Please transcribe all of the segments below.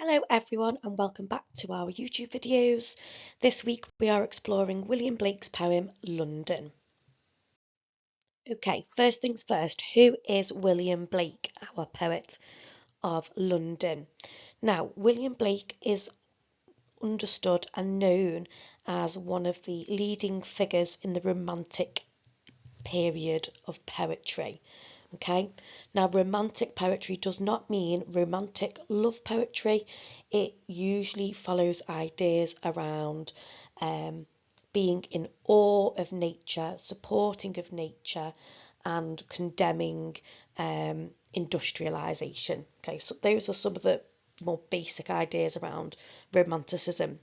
Hello everyone and welcome back to our YouTube videos. This week we are exploring William Blake's poem London. Okay, first things first, who is William Blake, our poet of London? Now, William Blake is understood and known as one of the leading figures in the Romantic period of poetry. Okay, now romantic poetry does not mean romantic love poetry. It usually follows ideas around being in awe of nature, supporting of nature, and condemning industrialisation. Okay, so those are some of the more basic ideas around romanticism.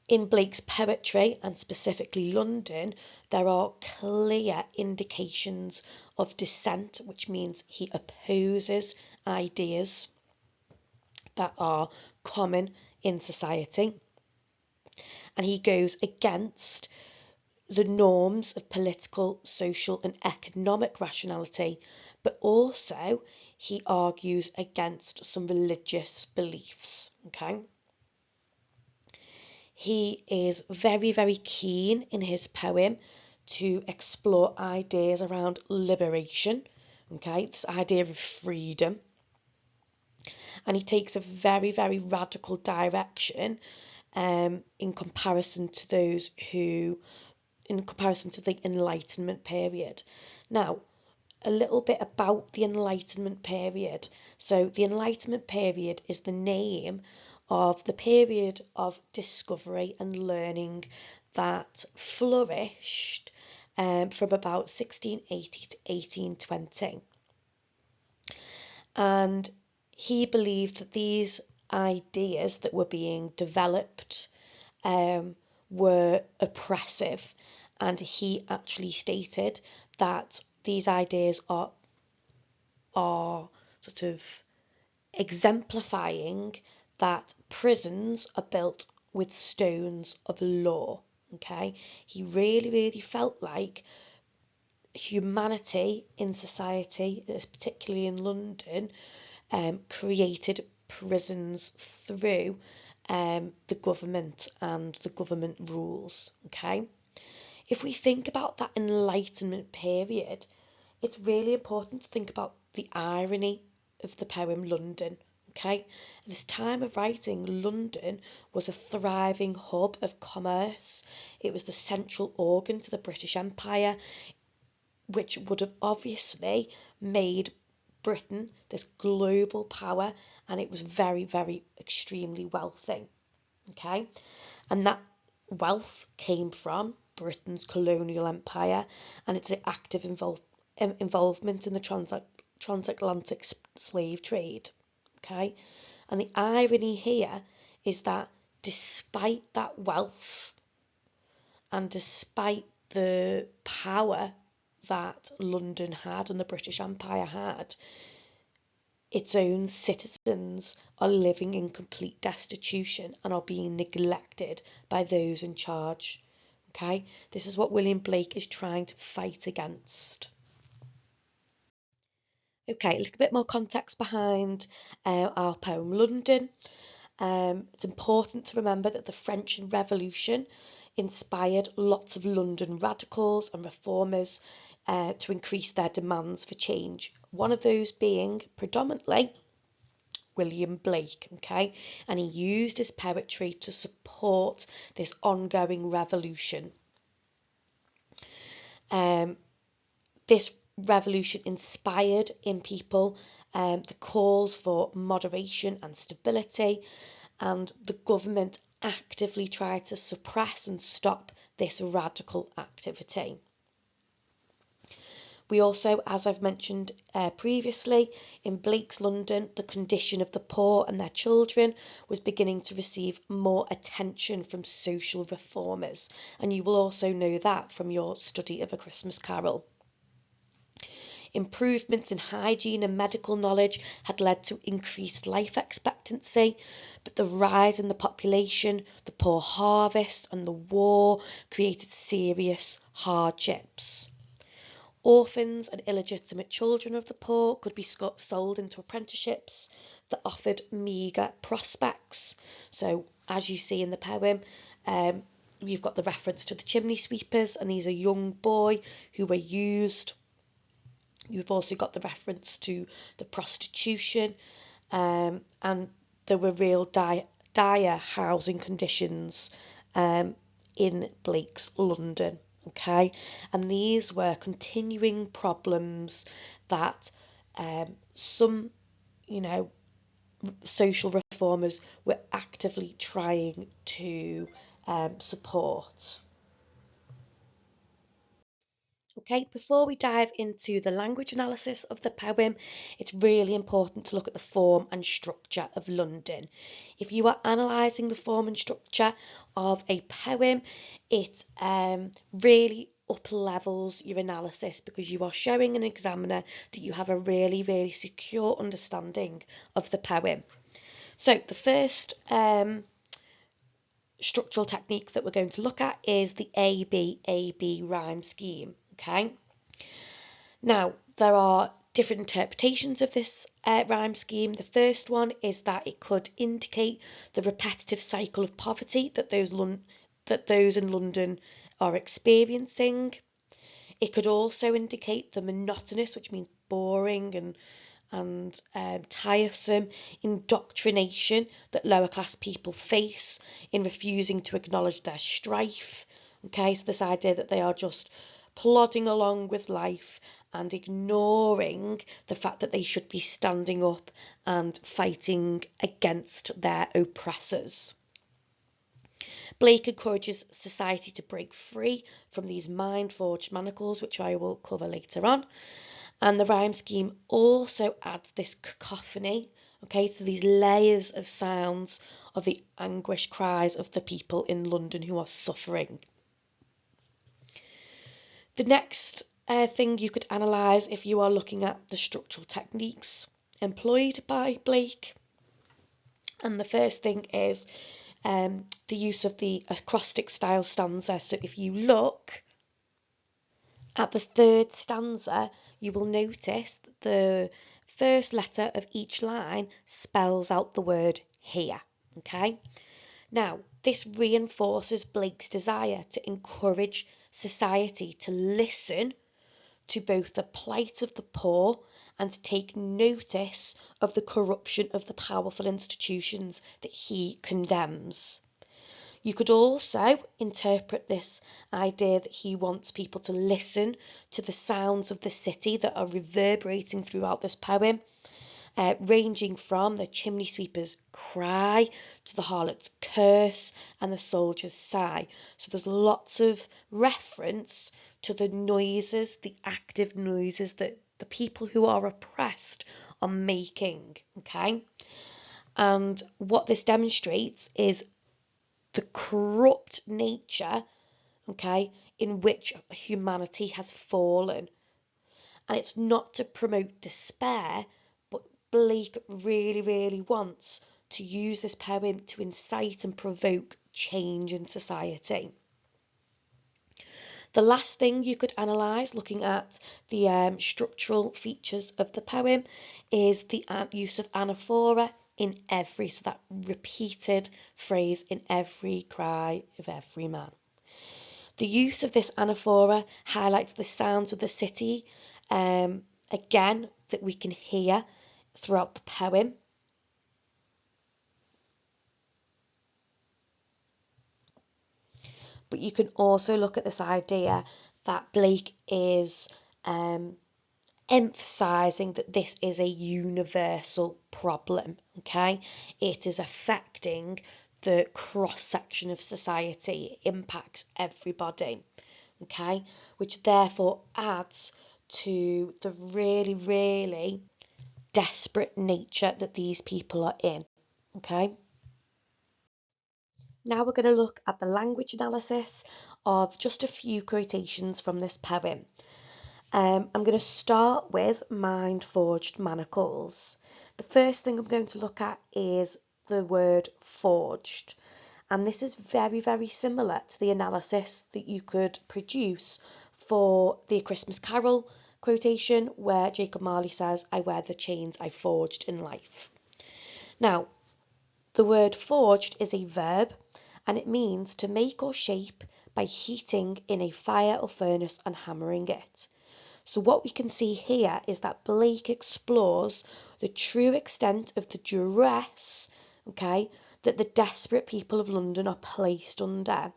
In Blake's poetry, and specifically London, there are clear indications of dissent, which means he opposes ideas that are common in society. And he goes against the norms of political, social, and economic rationality, but also he argues against some religious beliefs. Okay. He is very, very keen in his poem to explore ideas around liberation, okay, this idea of freedom. And he takes a very, very radical direction in comparison to in comparison to the Enlightenment period. Now, a little bit about the Enlightenment period. So the Enlightenment period is the name of the period of discovery and learning that flourished from about 1680 to 1820. And he believed that these ideas that were being developed were oppressive, and he actually stated that these ideas are sort of exemplifying that prisons are built with stones of law. Okay, he really, really felt like humanity in society, particularly in London, created prisons through the government and the government rules. Okay, if we think about that Enlightenment period, it's really important to think about the irony of the poem London. Okay, at this time of writing, London was a thriving hub of commerce. It was the central organ to the British Empire, which would have obviously made Britain this global power, and it was very, very extremely wealthy. Okay, and that wealth came from Britain's colonial empire and its active involvement in the transatlantic slave trade. Okay, and the irony here is that despite that wealth and despite the power that London had and the British Empire had, its own citizens are living in complete destitution and are being neglected by those in charge. Okay, this is what William Blake is trying to fight against. Okay, a little bit more context behind our poem London. It's important to remember that the French Revolution inspired lots of London radicals and reformers to increase their demands for change. One of those being predominantly William Blake, okay? And he used his poetry to support this ongoing revolution. This revolution inspired in people the calls for moderation and stability, and the government actively tried to suppress and stop this radical activity. We also, as I've mentioned previously, in Blake's London, the condition of the poor and their children was beginning to receive more attention from social reformers, and you will also know that from your study of A Christmas Carol. Improvements in hygiene and medical knowledge had led to increased life expectancy, but the rise in the population, the poor harvest, and the war created serious hardships. Orphans and illegitimate children of the poor could be sold into apprenticeships that offered meagre prospects. So, as you see in the poem, you've got the reference to the chimney sweepers, and these are young boys who were used. You've also got the reference to the prostitution, and there were real dire housing conditions in Blake's London. Okay, and these were continuing problems that some, social reformers were actively trying to support. Okay, before we dive into the language analysis of the poem, it's really important to look at the form and structure of London. If you are analysing the form and structure of a poem, it really up levels your analysis, because you are showing an examiner that you have a really, really secure understanding of the poem. So the first structural technique that we're going to look at is the ABAB rhyme scheme. Okay. Now, there are different interpretations of this rhyme scheme. The first one is that it could indicate the repetitive cycle of poverty that those in London are experiencing. It could also indicate the monotonous, which means boring and tiresome, indoctrination that lower class people face in refusing to acknowledge their strife. Okay, so this idea that they are just plodding along with life and ignoring the fact that they should be standing up and fighting against their oppressors. Blake encourages society to break free from these mind-forged manacles, which I will cover later on. And the rhyme scheme also adds this cacophony, okay, so these layers of sounds of the anguish cries of the people in London who are suffering. The next thing you could analyse if you are looking at the structural techniques employed by Blake, and the first thing is the use of the acrostic style stanza. So if you look at the third stanza, you will notice that the first letter of each line spells out the word here. Okay. Now, this reinforces Blake's desire to encourage society to listen to both the plight of the poor and to take notice of the corruption of the powerful institutions that he condemns. You could also interpret this idea that he wants people to listen to the sounds of the city that are reverberating throughout this poem, ranging from the chimney sweeper's cry to the harlot's curse and the soldier's sigh. So there's lots of reference to the noises, the active noises that the people who are oppressed are making. Okay, and what this demonstrates is the corrupt nature, okay, in which humanity has fallen. And it's not to promote despair, but Blake really, really wants to use this poem to incite and provoke change in society. The last thing you could analyse looking at the structural features of the poem is the use of anaphora in every, so that repeated phrase, in every cry of every man. The use of this anaphora highlights the sounds of the city, again, that we can hear throughout the poem. But you can also look at this idea that Blake is emphasising that this is a universal problem, okay? It is affecting the cross-section of society, it impacts everybody, okay? Which therefore adds to the really, really desperate nature that these people are in, okay? Now we're going to look at the language analysis of just a few quotations from this poem. I'm going to start with mind forged manacles. The first thing I'm going to look at is the word forged. And this is very, very similar to the analysis that you could produce for the Christmas Carol quotation where Jacob Marley says, "I wear the chains I forged in life." Now, the word forged is a verb and it means to make or shape by heating in a fire or furnace and hammering it. So what we can see here is that Blake explores the true extent of the duress, okay, that the desperate people of London are placed under.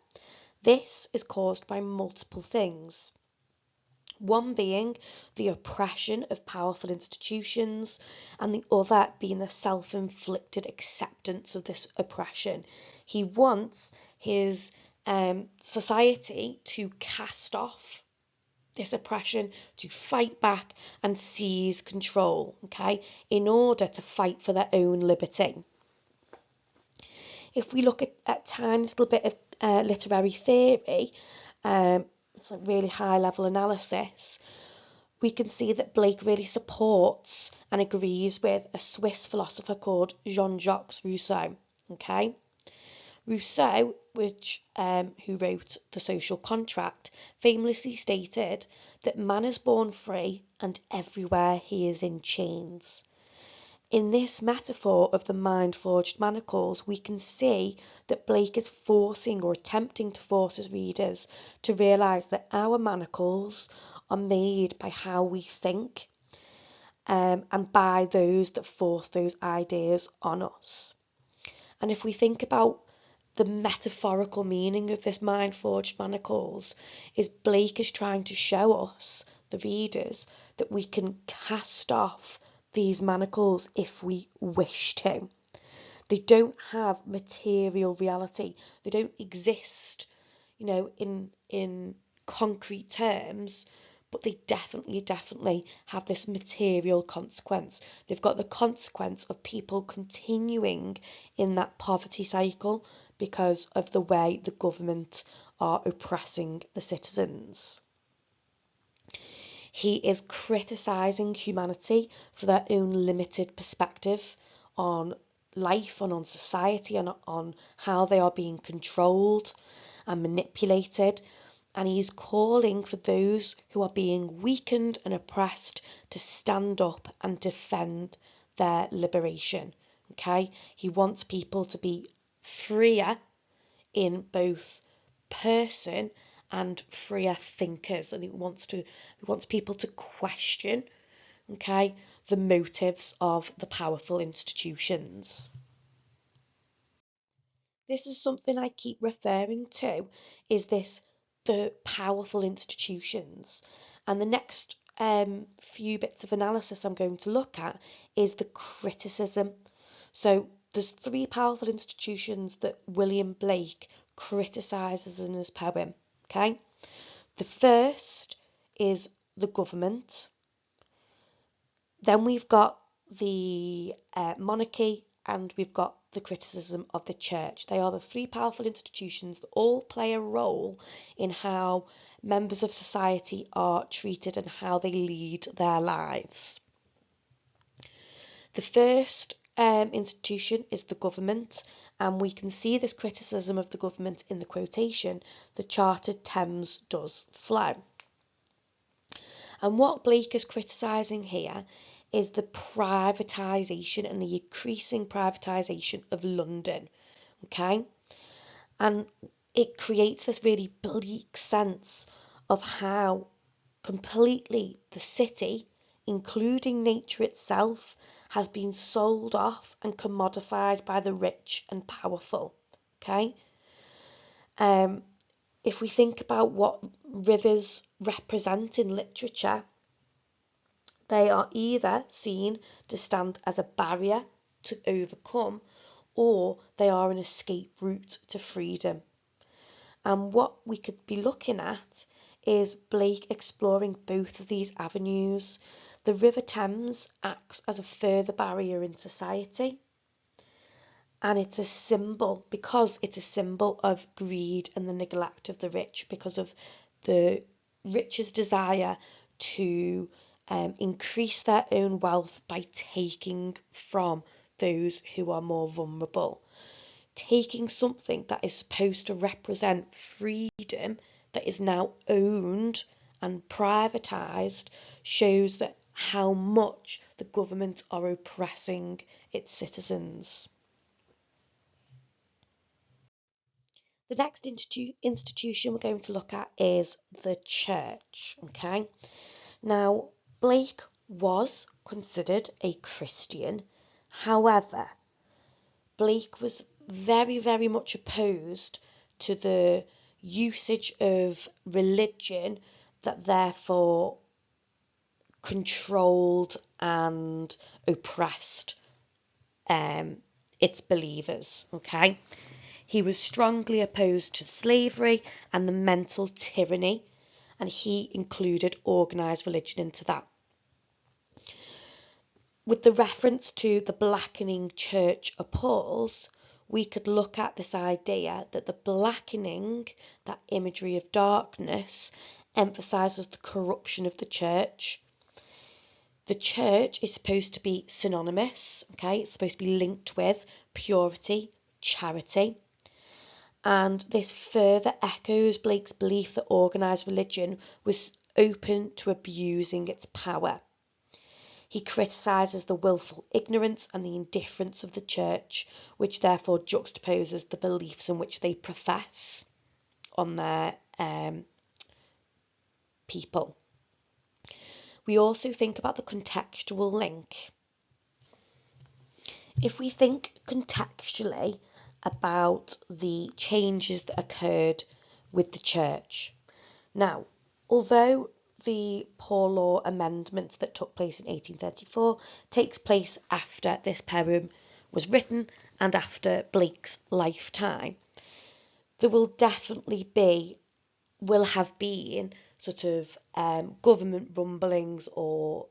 This is caused by multiple things. One being the oppression of powerful institutions, and the other being the self-inflicted acceptance of this oppression. He wants his society to cast off this oppression, to fight back and seize control, okay, in order to fight for their own liberty. If we look at a tiny little bit of literary theory, it's a really high level analysis, we can see that Blake really supports and agrees with a Swiss philosopher called Jean-Jacques Rousseau. Okay, Rousseau, who wrote The Social Contract, famously stated that man is born free and everywhere he is in chains. In this metaphor of the mind-forged manacles, we can see that Blake is forcing or attempting to force his readers to realise that our manacles are made by how we think, and by those that force those ideas on us. And if we think about the metaphorical meaning of this mind-forged manacles, is Blake is trying to show us, the readers, that we can cast off these manacles if we wish to. They don't have material reality. They don't exist, in concrete terms, but they definitely have this material consequence. They've got the consequence of people continuing in that poverty cycle because of the way the government are oppressing the citizens. He is criticising humanity for their own limited perspective on life and on society and on how they are being controlled and manipulated. And he's calling for those who are being weakened and oppressed to stand up and defend their liberation. Okay? He wants people to be freer in both person and freer thinkers, and he wants people to question, okay, the motives of the powerful institutions. This is something I keep referring to, is the powerful institutions, and the next few bits of analysis I'm going to look at is the criticism. So there's 3 powerful institutions that William Blake criticises in his poem. Okay, the first is the government. Then we've got the monarchy, and we've got the criticism of the church. They are the 3 powerful institutions that all play a role in how members of society are treated and how they lead their lives. The first institution is the government, and we can see this criticism of the government in the quotation, "The chartered Thames does flow." And what Blake is criticising here is the privatisation and the increasing privatisation of London, okay? And it creates this really bleak sense of how completely the city, including nature itself, has been sold off and commodified by the rich and powerful, okay? If we think about what rivers represent in literature, they are either seen to stand as a barrier to overcome, or they are an escape route to freedom. And what we could be looking at is Blake exploring both of these avenues. The River Thames acts as a further barrier in society, and it's a symbol of greed and the neglect of the rich, because of the rich's desire to increase their own wealth by taking from those who are more vulnerable. Taking something that is supposed to represent freedom that is now owned and privatised shows that how much the government are oppressing its citizens. The next institution we're going to look at is the church. Okay, now Blake was considered a Christian. However, Blake was very, very much opposed to the usage of religion that therefore controlled and oppressed its believers. Okay, he was strongly opposed to slavery and the mental tyranny, and he included organised religion into that. With the reference to the blackening church appalls, we could look at this idea that the blackening, that imagery of darkness, emphasises the corruption of the church. The church is supposed to be synonymous, okay? It's supposed to be linked with purity, charity. And this further echoes Blake's belief that organised religion was open to abusing its power. He criticises the willful ignorance and the indifference of the church, which therefore juxtaposes the beliefs in which they profess on their people. We also think about the contextual link. If we think contextually about the changes that occurred with the church. Now, although the Poor Law Amendment that took place in 1834 takes place after this poem was written and after Blake's lifetime, there will have been sort of government rumblings or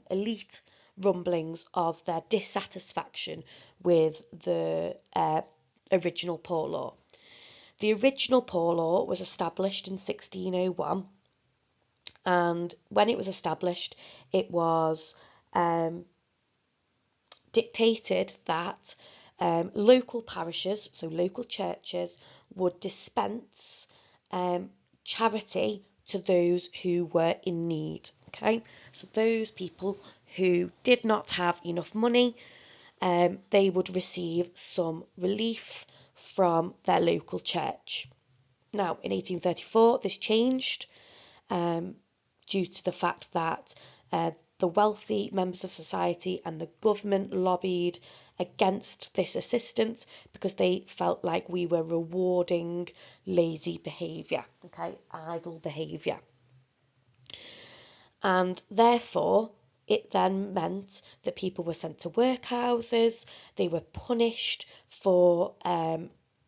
elite rumblings of their dissatisfaction with the original Poor Law. The original Poor Law was established in 1601, and when it was established, it was dictated that local parishes, so local churches, would dispense charity to those who were in need. Okay, so those people who did not have enough money, they would receive some relief from their local church. Now, in 1834, this changed due to the fact that the wealthy members of society and the government lobbied against this assistance because they felt like we were rewarding lazy behaviour, okay, idle behaviour. And therefore, it then meant that people were sent to workhouses, they were punished for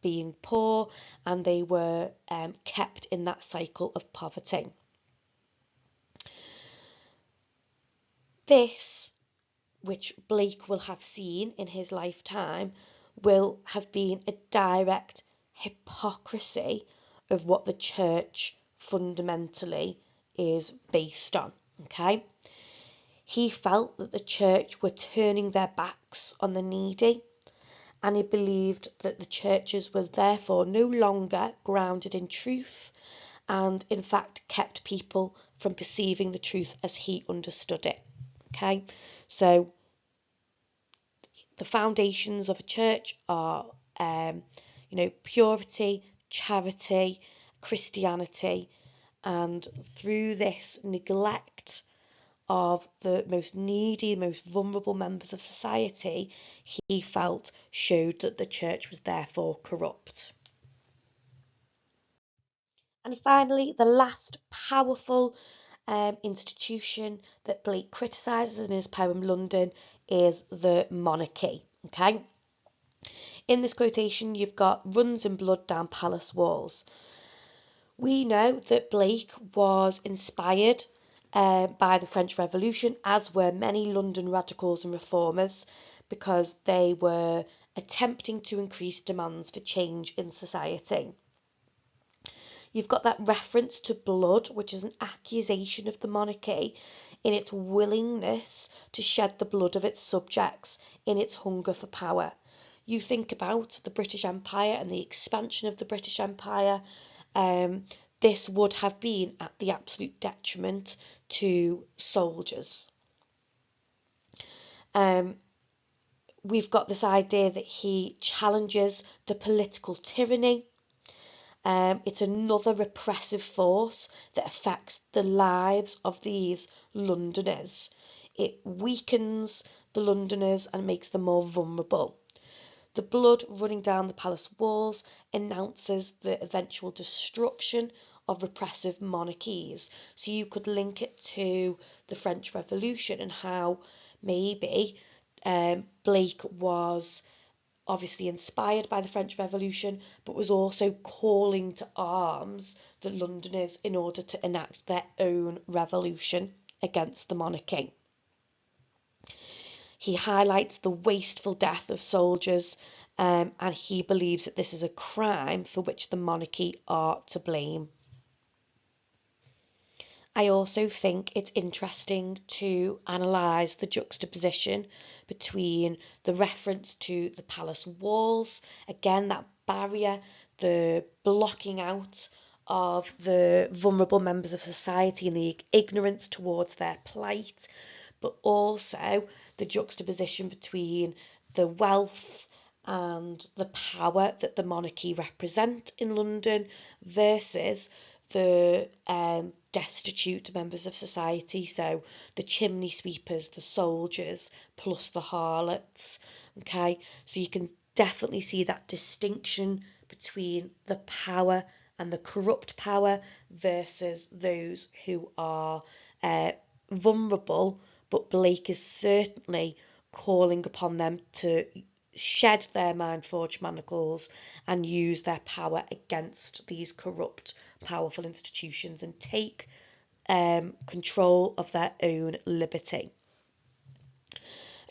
being poor, and they were kept in that cycle of poverty. This, which Blake will have seen in his lifetime, will have been a direct hypocrisy of what the church fundamentally is based on, okay? He felt that the church were turning their backs on the needy, and he believed that the churches were therefore no longer grounded in truth and in fact kept people from perceiving the truth as he understood it. Okay, so the foundations of a church are purity, charity, Christianity, and through this neglect of the most needy, most vulnerable members of society, he felt showed that the church was therefore corrupt. And finally, the last powerful institution that Blake criticises in his poem London is the monarchy. Okay, in this quotation you've got runs in blood down palace walls. We know that Blake was inspired by the French Revolution, as were many London radicals and reformers, because they were attempting to increase demands for change in society. You've got that reference to blood, which is an accusation of the monarchy in its willingness to shed the blood of its subjects, in its hunger for power. You think about the British Empire and the expansion of the British Empire. this would have been at the absolute detriment to soldiers. We've got this idea that he challenges the political tyranny. It's another repressive force that affects the lives of these Londoners. It weakens the Londoners and makes them more vulnerable. The blood running down the palace walls announces the eventual destruction of repressive monarchies. So you could link it to the French Revolution and how maybe Blake was obviously inspired by the French Revolution, but was also calling to arms the Londoners in order to enact their own revolution against the monarchy. He highlights the wasteful death of soldiers, and he believes that this is a crime for which the monarchy are to blame. I also think it's interesting to analyse the juxtaposition between the reference to the palace walls, again, that barrier, the blocking out of the vulnerable members of society and the ignorance towards their plight, but also the juxtaposition between the wealth and the power that the monarchy represent in London versus the destitute members of society, so the chimney sweepers, the soldiers, plus the harlots. Okay, so you can definitely see that distinction between the power and the corrupt power versus those who are vulnerable, but Blake is certainly calling upon them to shed their mind-forged manacles and use their power against these corrupt, powerful institutions and take control of their own liberty.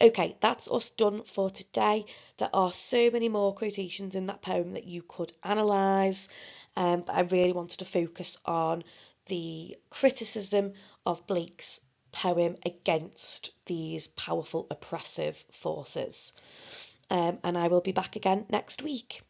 Okay, that's us done for today. There are so many more quotations in that poem that you could analyse, but I really wanted to focus on the criticism of Blake's poem against these powerful oppressive forces. And I will be back again next week.